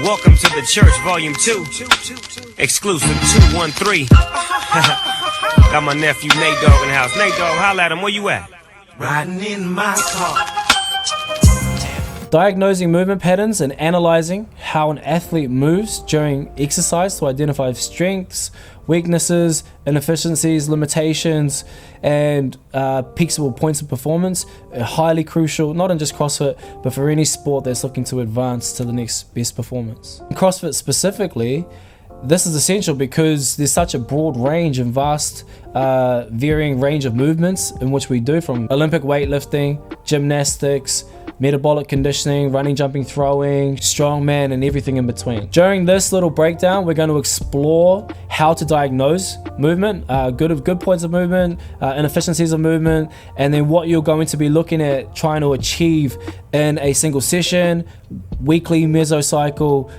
Welcome to the church, volume 2. Exclusive 213. Got my nephew Nate Dogg in the house. Nate Dogg, holla at him. Where you at? Riding in my car. Diagnosing movement patterns and analyzing how an athlete moves during exercise to identify strengths, weaknesses, inefficiencies, limitations, and peaksable points of performance are highly crucial, not in just CrossFit, but for any sport that's looking to advance to the next best performance. In CrossFit specifically, this is essential because there's such a broad range and vast varying range of movements in which we do, from Olympic weightlifting, gymnastics, metabolic conditioning, running, jumping, throwing, strongman, and everything in between. During this little breakdown, we're going to explore how to diagnose movement, good points of movement, inefficiencies of movement, and then what you're going to be looking at trying to achieve in a single session, weekly mesocycle,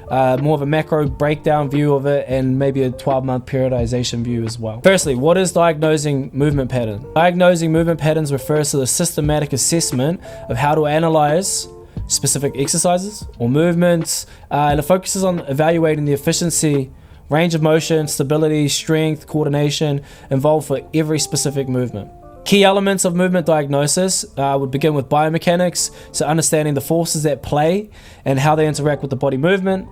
more of a macro breakdown view of it, and maybe a 12-month periodization view as well. Firstly, what is diagnosing movement pattern? Diagnosing movement patterns refers to the systematic assessment of how to analyze specific exercises or movements, and it focuses on evaluating the efficiency, range of motion, stability, strength, coordination involved for every specific movement. Key elements of movement diagnosis would begin with biomechanics, so understanding the forces at play and how they interact with the body movement.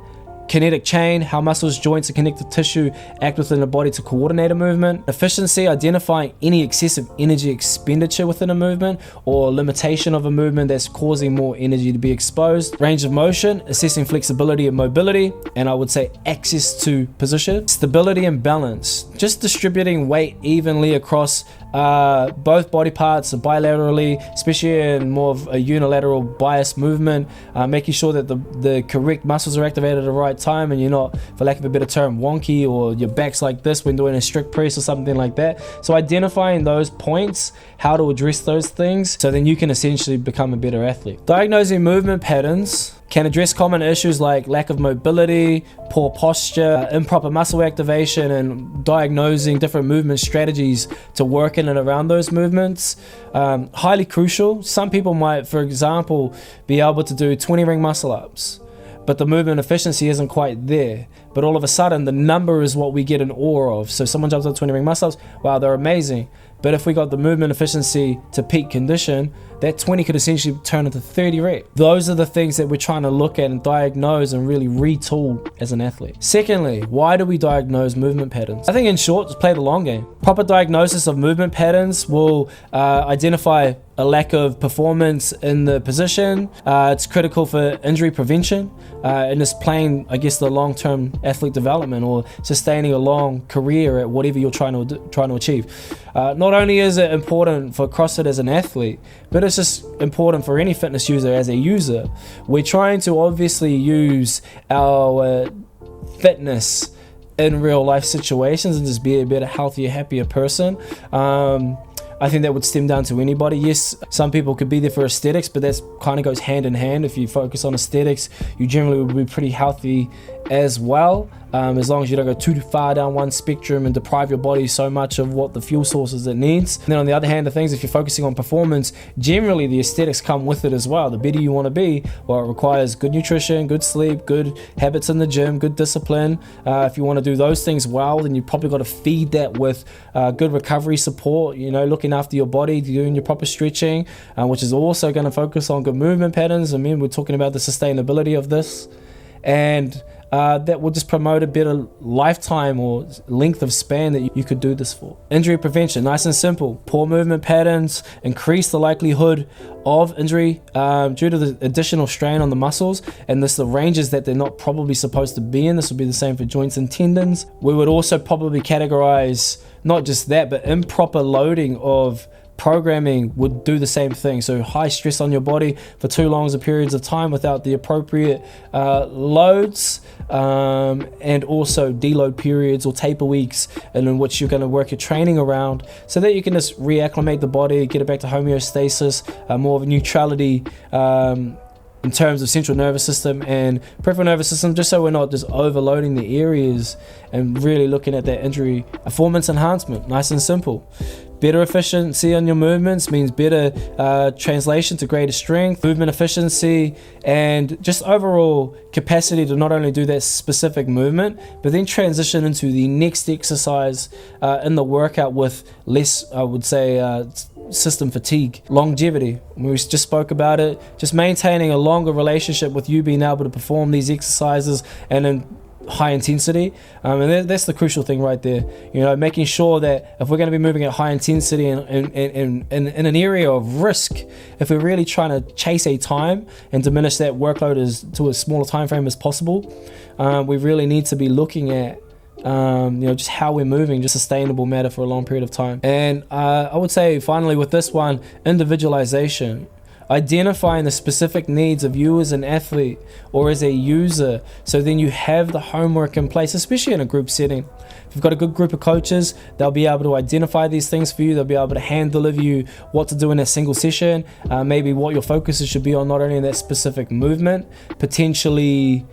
Kinetic chain, how muscles, joints, and connective tissue act within the body to coordinate a movement. Efficiency, identifying any excessive energy expenditure within a movement or limitation of a movement that's causing more energy to be exposed. Range of motion, assessing flexibility and mobility, and I would say access to position. Stability and balance, just distributing weight evenly across both body parts bilaterally, especially in more of a unilateral bias movement, making sure that the correct muscles are activated at the right time and you're not, for lack of a better term, wonky, or your back's like this when doing a strict press or something like that. So identifying those points, how to address those things, so then you can essentially become a better athlete. Diagnosing movement patterns can address common issues like lack of mobility, poor posture, improper muscle activation, and diagnosing different movement strategies to work in and around those movements. Highly crucial. Some people might, for example, be able to do 20 ring muscle ups, but the movement efficiency isn't quite there. But all of a sudden, the number is what we get in awe of. So someone jumps up 20 ring muscle ups, wow, they're amazing. But if we got the movement efficiency to peak condition, that 20 could essentially turn into 30 reps. Those are the things that we're trying to look at and diagnose and really retool as an athlete. Secondly, why do we diagnose movement patterns? I think in short, just play the long game. Proper diagnosis of movement patterns will identify a lack of performance in the position. It's critical for injury prevention and it's playing, I guess, the long-term athlete development or sustaining a long career at whatever you're trying to achieve. Not only is it important for CrossFit as an athlete, but it's just important for any fitness user as a user. We're trying to obviously use our fitness in real life situations and just be a better, healthier, happier person. I think that would stem down to anybody. Yes, some people could be there for aesthetics, but that kind of goes hand in hand. If you focus on aesthetics, you generally will be pretty healthy as well, as long as you don't go too far down one spectrum and deprive your body so much of what the fuel sources it needs. And then on the other hand of things, if you're focusing on performance, generally the aesthetics come with it as well. The better you want to be, well, it requires good nutrition, good sleep, good habits in the gym, good discipline. If you want to do those things well, then you probably got to feed that with good recovery support, looking after your body, doing your proper stretching, which is also going to focus on good movement patterns. I mean, we're talking about the sustainability of this, and that will just promote a better lifetime or length of span that you could do this for. Injury prevention, nice and simple. Poor movement patterns increase the likelihood of injury due to the additional strain on the muscles, and the ranges that they're not probably supposed to be in. This would be the same for joints and tendons. We would also probably categorize not just that, but improper loading of programming would do the same thing. So high stress on your body for too long periods of time without the appropriate loads, and also deload periods or taper weeks, and in which you're going to work your training around, so that you can just reacclimate the body, get it back to homeostasis, more of a neutrality in terms of central nervous system and peripheral nervous system, just so we're not just overloading the areas, and really looking at that injury performance enhancement. Nice and simple. Better efficiency on your movements means better translation to greater strength, movement efficiency, and just overall capacity to not only do that specific movement, but then transition into the next exercise in the workout with less, I would say, system fatigue. Longevity, we just spoke about it, just maintaining a longer relationship with you being able to perform these exercises and in high intensity, and that's the crucial thing right there. Making sure that if we're going to be moving at high intensity in an area of risk, if we're really trying to chase a time and diminish that workload to a smaller time frame as possible, we really need to be looking at just how we're moving, just sustainable matter for a long period of time. And I would say finally with this one, individualization. Identifying the specific needs of you as an athlete or as a user, so then you have the homework in place, especially in a group setting. If you've got a good group of coaches, they'll be able to identify these things for you. They'll be able to hand deliver you what to do in that single session, maybe what your focuses should be on, not only in that specific movement, potentially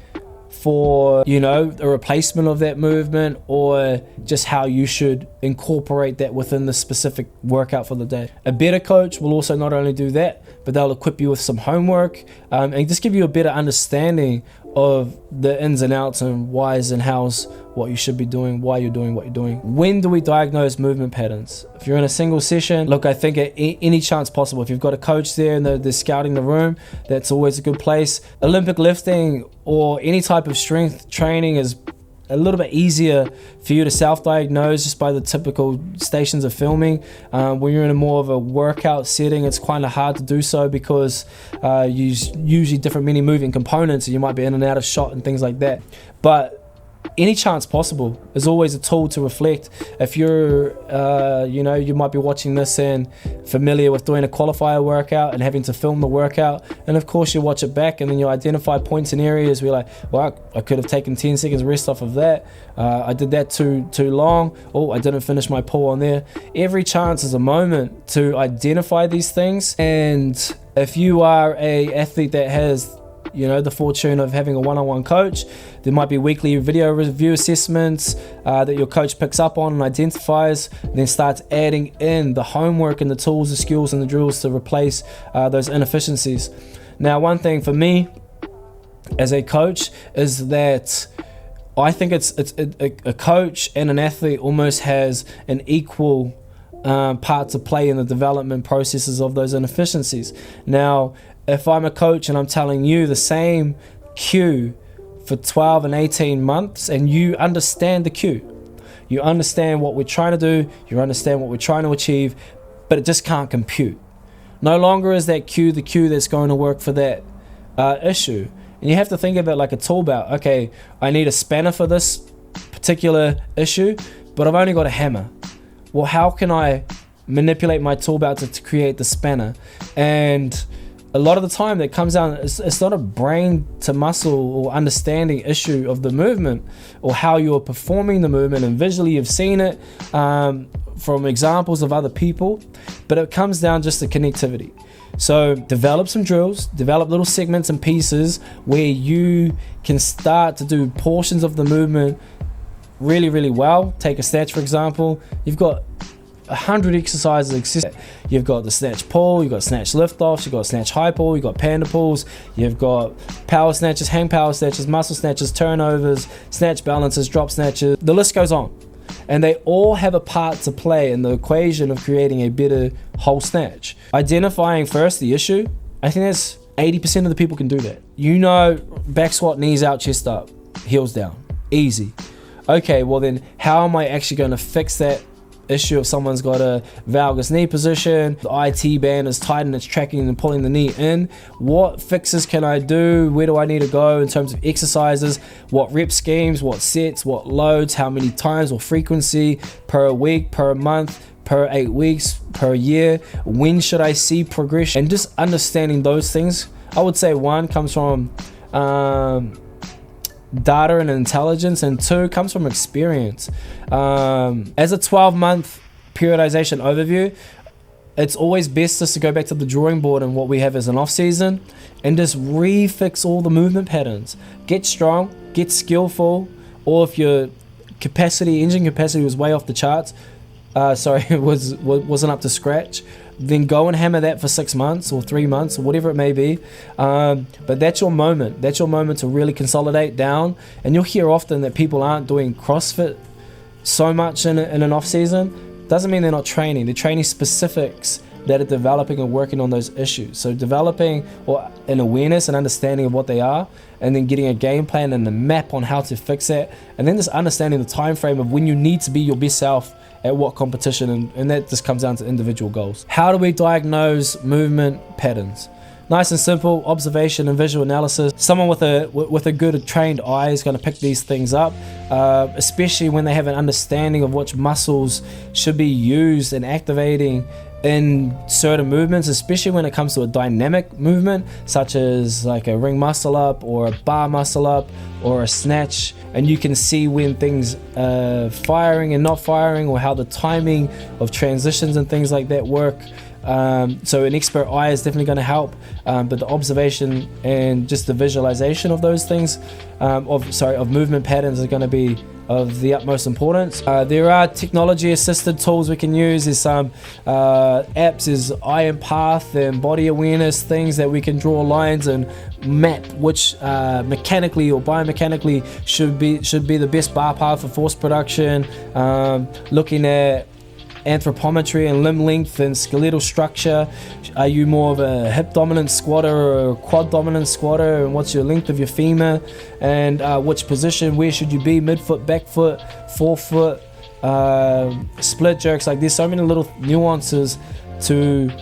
for a replacement of that movement, or just how you should incorporate that within the specific workout for the day. A better coach will also not only do that, but they'll equip you with some homework and just give you a better understanding of the ins and outs and whys and hows, what you should be doing, why you're doing what you're doing. When do we diagnose movement patterns? If you're in a single session, look, I think at any chance possible, if you've got a coach there and they're scouting the room, that's always a good place. Olympic lifting or any type of strength training is a little bit easier for you to self-diagnose just by the typical stations of filming. When you're in a more of a workout setting, it's kind of hard to do so because you use usually different many moving components, and you might be in and out of shot and things like that. But any chance possible is always a tool to reflect. If you're, you might be watching this and familiar with doing a qualifier workout and having to film the workout, and of course you watch it back and then you identify points and areas where you're like, well, I could have taken 10 seconds rest off of that. I did that too long. Oh, I didn't finish my pull on there. Every chance is a moment to identify these things. And if you are a athlete that has the fortune of having a one-on-one coach, there might be weekly video review assessments that your coach picks up on and identifies, and then starts adding in the homework and the tools, the skills and the drills to replace those inefficiencies. Now, one thing for me as a coach is that I think it's a coach and an athlete almost has an equal part to play in the development processes of those inefficiencies. Now, if I'm a coach and I'm telling you the same cue for 12 and 18 months, and you understand the cue, you understand what we're trying to do, you understand what we're trying to achieve, but it just can't compute. No longer is that cue the cue that's going to work for that issue. And you have to think of it like a tool belt. Okay, I need a spanner for this particular issue, but I've only got a hammer. Well, how can I manipulate my tool belt to create the spanner? And a lot of the time that comes down, it's not a brain to muscle or understanding issue of the movement or how you're performing the movement, and visually you've seen it from examples of other people, but it comes down just to connectivity. So develop some drills, develop little segments and pieces where you can start to do portions of the movement really, really well. Take a snatch, for example. You've got 100 exercises exist. You've got the snatch pull, you've got snatch lift offs, you've got snatch high pull, you've got panda pulls, you've got power snatches, hang power snatches, muscle snatches, turnovers, snatch balances, drop snatches. The list goes on. And they all have a part to play in the equation of creating a better whole snatch. Identifying first the issue, I think that's 80% of the people can do that. Back squat, knees out, chest up, heels down. Easy. Okay, well then how am I actually going to fix that issue if someone's got a valgus knee position, the IT band is tight and it's tracking and pulling the knee in? What fixes can I do? Where do I need to go in terms of exercises? What rep schemes, what sets, what loads, how many times or frequency per week, per month, per 8 weeks, per year? When should I see progression? And just understanding those things, I would say one comes from data and intelligence, and two comes from experience. As a 12-month periodization overview, it's always best just to go back to the drawing board and what we have as an off season and just refix all the movement patterns. Get strong, get skillful, or if your engine capacity was way off the charts, wasn't up to scratch, then go and hammer that for 6 months or 3 months or whatever it may be. But that's your moment. That's your moment to really consolidate down. And you'll hear often that people aren't doing CrossFit so much in an off season. Doesn't mean they're not training. They're training specifics that are developing and working on those issues. So developing an awareness and understanding of what they are, and then getting a game plan and a map on how to fix that, and then just understanding the time frame of when you need to be your best self at what competition, and that just comes down to individual goals. How do we diagnose movement patterns? Nice and simple, observation and visual analysis. Someone with a good trained eye is going to pick these things up, especially when they have an understanding of which muscles should be used and activating in certain movements, especially when it comes to a dynamic movement, such as like a ring muscle up or a bar muscle up or a snatch. And you can see when things are firing and not firing, or how the timing of transitions and things like that work. So an expert eye is definitely going to help, but the observation and just the visualization of those things, of movement patterns, is going to be of the utmost importance. There are technology assisted tools we can use. There's some apps, is eye and path and body awareness things that we can draw lines and map which mechanically or biomechanically should be the best bar path for force production. Looking at anthropometry and limb length and skeletal structure. Are you more of a hip dominant squatter or a quad dominant squatter, and what's your length of your femur, and which position, where should you be, midfoot, back foot, forefoot, split jerks. Like, there's so many little nuances to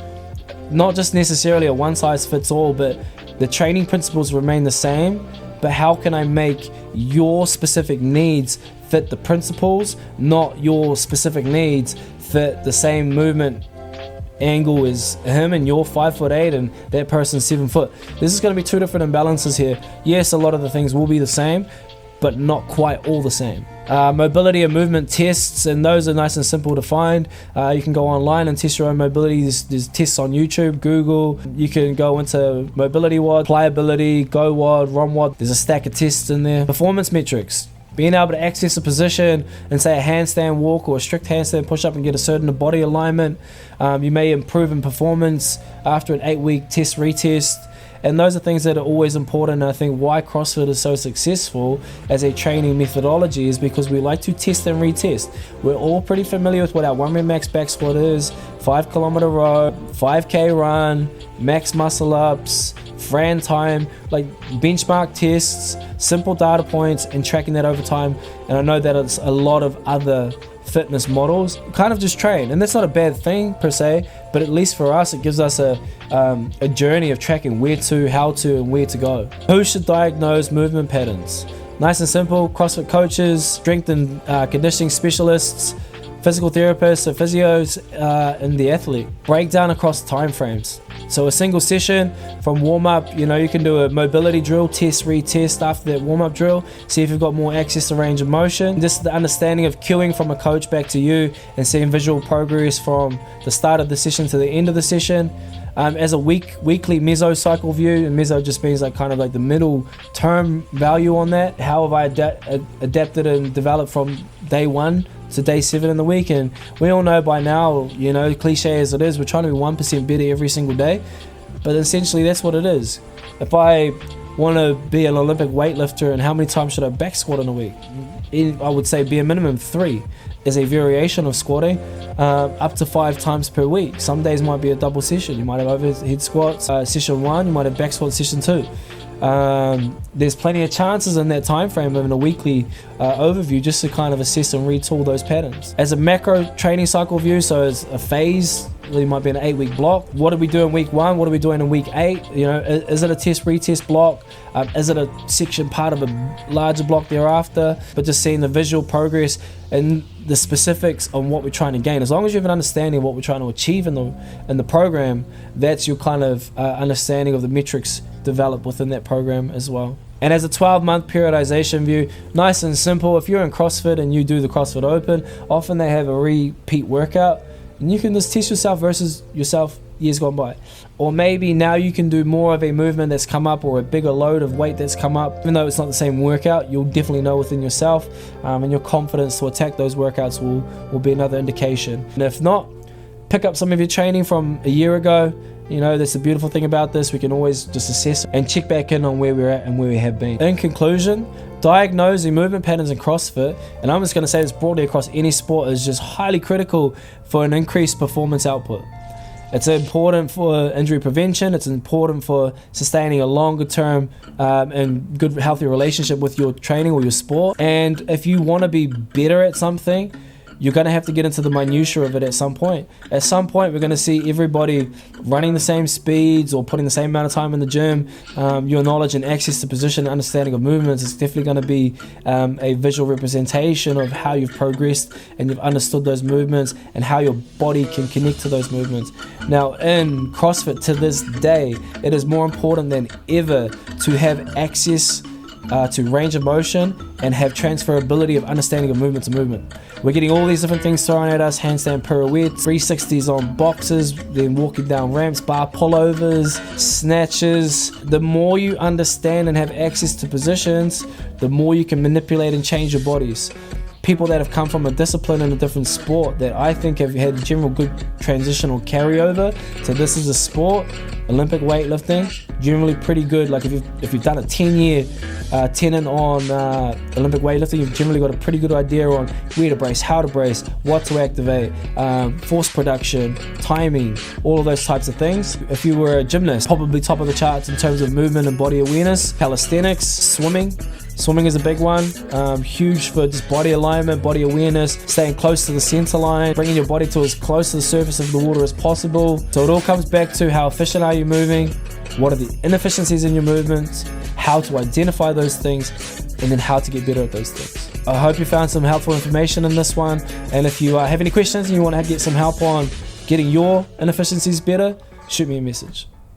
not just necessarily a one size fits all, but the training principles remain the same, but how can I make your specific needs fit the principles, not your specific needs fit the same movement angle as him, and you're 5'8" and that person's 7 foot. This is going to be two different imbalances here. Yes, a lot of the things will be the same, but not quite all the same. Mobility and movement tests, and those are nice and simple to find. You can go online and test your own mobility. There's tests on YouTube, Google. You can go into mobility WOD, pliability, go WOD, ROM WOD. There's a stack of tests in there. Performance metrics. Being able to access a position and say a handstand walk or a strict handstand push-up and get a certain body alignment. You may improve in performance after an 8-week test retest. And those are things that are always important. And I think why CrossFit is so successful as a training methodology is because we like to test and retest. We're all pretty familiar with what our 1 rep max back squat is, 5 kilometer row, 5K run, max muscle ups, Fran time, like benchmark tests, simple data points, and tracking that over time. And I know that it's a lot of other fitness models kind of just train, and that's not a bad thing per se, but at least for us it gives us a journey of tracking where to, how to, and where to go. Who should diagnose movement patterns? Nice and simple: CrossFit coaches, strength and conditioning specialists, physical therapists, or physios, and the athlete. Breakdown across time frames. So a single session from warm-up, you can do a mobility drill, test, retest after that warm-up drill, see if you've got more access to range of motion. Just the understanding of cueing from a coach back to you and seeing visual progress from the start of the session to the end of the session. As a weekly mesocycle view, and meso just means like kind of like the middle term value on that. How have I adapted and developed from day 1 to day 7 in the week? And we all know by now, cliche as it is, we're trying to be 1% better every single day, but essentially that's what it is. If I want to be an Olympic weightlifter, and how many times should I back squat in a week? I would say be a minimum 3 is a variation of squatting, up to 5 times per week. Some days might be a double session. You might have overhead squats session 1, you might have back squat session 2. There's plenty of chances in that time frame of a weekly overview just to kind of assess and retool those patterns. As a macro training cycle view, so as a phase, it might be an 8-week block. What do we do in week 1? What are we doing in week 8? Is it a test retest block? Is it a section part of a larger block thereafter? But just seeing the visual progress and the specifics on what we're trying to gain. As long as you have an understanding of what we're trying to achieve in the program, that's your kind of understanding of the metrics developed within that program as well. And as a 12-month periodization view, nice and simple. If you're in CrossFit and you do the CrossFit Open, often they have a repeat workout. And you can just test yourself versus yourself years gone by. Or maybe now you can do more of a movement that's come up, or a bigger load of weight that's come up. Even though it's not the same workout, you'll definitely know within yourself, and your confidence to attack those workouts will be another indication. And if not, pick up some of your training from a year ago. You know, that's the beautiful thing about this. We can always just assess and check back in on where we're at and where we have been. In conclusion, diagnosing movement patterns in CrossFit, and I'm just going to say this broadly across any sport, is just highly critical for an increased performance output. It's important for injury prevention. It's important for sustaining a longer term and good, healthy relationship with your training or your sport. And if you want to be better at something, you're going to have to get into the minutiae of it at some point. At some point, we're going to see everybody running the same speeds or putting the same amount of time in the gym. Your knowledge and access to position and understanding of movements is definitely going to be a visual representation of how you've progressed and you've understood those movements and how your body can connect to those movements. Now, in CrossFit to this day, it is more important than ever to have access to range of motion and have transferability of understanding of movement to movement. We're getting all these different things thrown at us: handstand pirouettes, 360s on boxes, then walking down ramps, bar pullovers, snatches. The more you understand and have access to positions, the more you can manipulate and change your bodies. People that have come from a discipline in a different sport that I think have had general good transitional carryover to this is a sport, Olympic weightlifting, generally pretty good. Like if you've done a 10-year tenon on Olympic weightlifting, you've generally got a pretty good idea on where to brace, how to brace, what to activate, force production, timing, all of those types of things. If you were a gymnast, probably top of the charts in terms of movement and body awareness. Calisthenics, swimming. Swimming is a big one, huge for just body alignment, body awareness, staying close to the center line, bringing your body to as close to the surface of the water as possible. So it all comes back to how efficient are you moving, what are the inefficiencies in your movements, how to identify those things, and then how to get better at those things. I hope you found some helpful information in this one, and if you have any questions and you want to get some help on getting your inefficiencies better, shoot me a message.